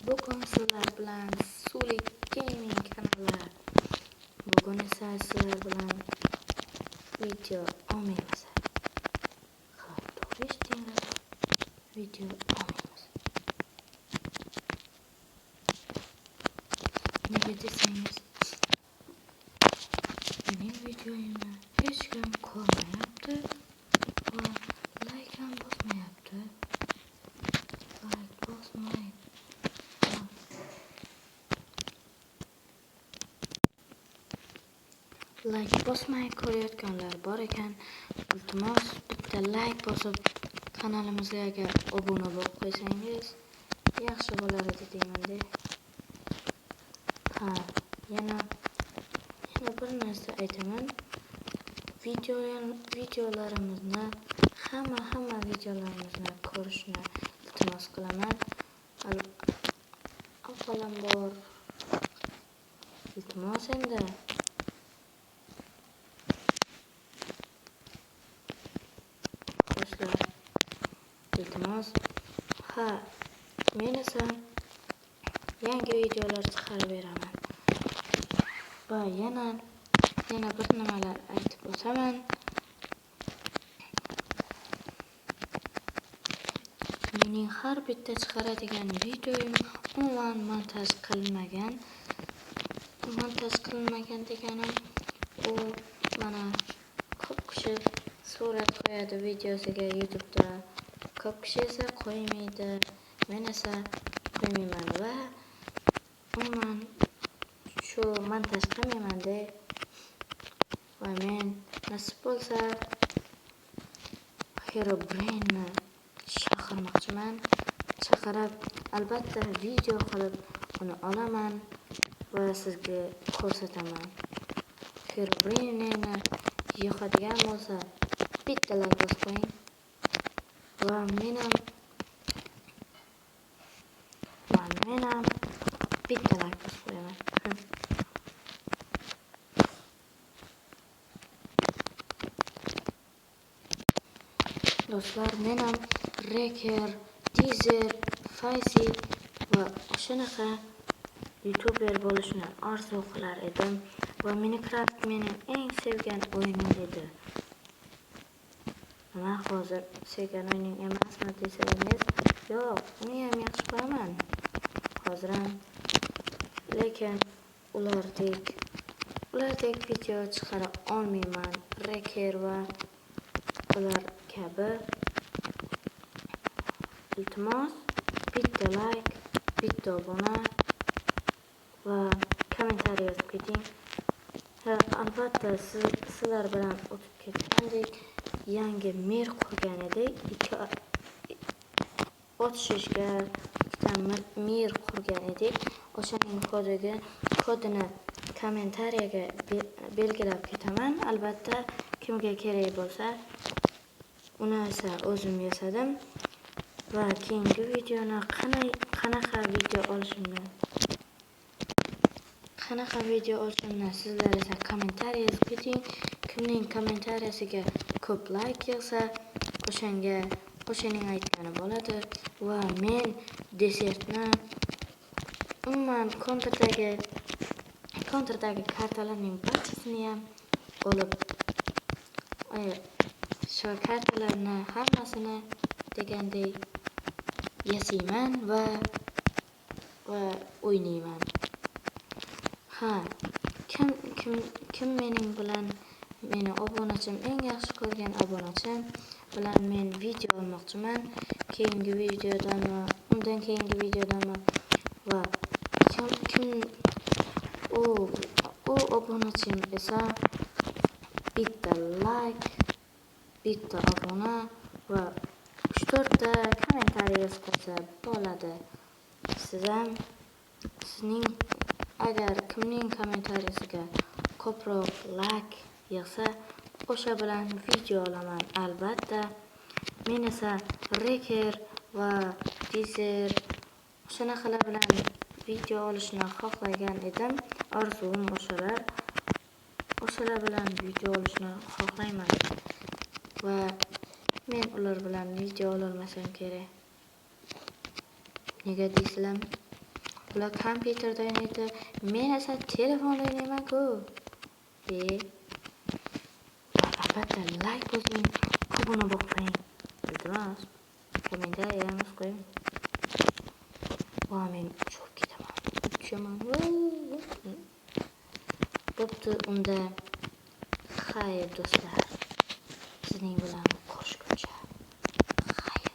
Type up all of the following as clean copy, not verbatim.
Bugun sizlar bilan Sulik Gaming kanali. Bugun esa sizlar bilan video olmaymiz. To'g'ri eshitdinglar. Video olmaymiz. Nega desangiz, mening videoyimni hech kim ko'rmayapti va like ham bosmayapti. Like bosmaydi. Like bosmay ko'rayotganlar bor ekan, iltimos bitta like bosib kanalimizga obuna bo'lib qo'ysangiz yaxshi bo'lar edi deyman-da. Yana bir narsa aytaman. Videolarimizni hamma videolarimizni ko'rishni iltimos qilaman. Avvalambor iltimos endi iltimos. Men esa yangi videolar chiqarib beraman. Va yana bir nimalar aytib o'taman. Mening har bitta chiqaradigan videoyim umuman montaj qilinmagan. Montaj qilinmagan deganim, u mana ko'p kishi surat qo'yadi videosiga YouTube'da. Ko'p kishi esa qo'ymaydi. Men esa qo'ymayman va umuman shu montaj qilmayman-da. Va men nasib bo'lsa Herobrine chaqirmoqchiman. Chaqirib albatta video qilib uni olaman va sizga ko'rsataman. Herobrine'ni yo'qotgan bo'lsa bitta like bosib qo'ying. Va men ham bitta like bosib qo'yaman. Do'stlar, men ham Reker, Teaser, Faisy va o'shanaqa YouTuber bo'lishni orzu qilar edim va Minecraft mening eng sevgan o'yinim edi. Nima hozir sevgan o'yining emasmi desangiz, yo'q, uni ham yaxshi ko'raman. Hozir ham, lekin ulardek video chiqara olmayman. Reker va ular kabi. Iltimos, bitta like, bitta obuna va kommentariy yozib keting. Albatta sizlar bilan o'tib ketgandek yangi mer qurgan edik. 2 ikkita mer qurgan edik. O'shaning kodini kommentariyaga belgilab ketaman. Albatta kimga kerak bo'lsa uni esa o'zim yasadim. Va keyingi videoni qanaqa video olishimni sizlar esa kommentariy yozib keting. Kimning kommentariyasiga ko'p like yig'sa, o'shaning aytgani bo'ladi. Va men desertni umuman kontrdagi kartalarning barchasini ham olib, shu kartalarni hammasini degandek yasayman va o'ynayman. Kim meni obunachim, eng yaxshi ko'rgan obunachim bilan men video olmoqchiman. Keyingi videodami, undan keyingi videodami va kim u obunachim esa bitta like, bitta obuna va 3-4 ta kommentariy yozib qo'ysa bo'ladi. Sizning agar kimning kommentariyasiga ko'proq like yig'sa, o'sha bilan video olaman. Albatta, men esa Reker va Teaser o'shanaqalar bilan video olishni xohlagan edim. Orzum o'shalar bilan video olishni xohlayman. Va men ular bilan video ololmasam kerak. Nega deysizlar? Ular kompyuterda o'ynaydi, men esa telefonda o'ynayman-ku. Albatta, like bosing, obuna bo'ling. Iltimos, kommentariy qo'ying. Men cho'p ketaman. Uchaman. Bo'pti, unda xayr do'stlar. Sizning bilan ko'rishguncha. Xayr.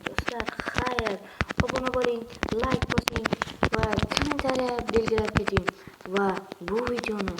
Do'stlar, xayr. Obuna bo'ling, like bosing va kommentariy belgilab keting va bu videoni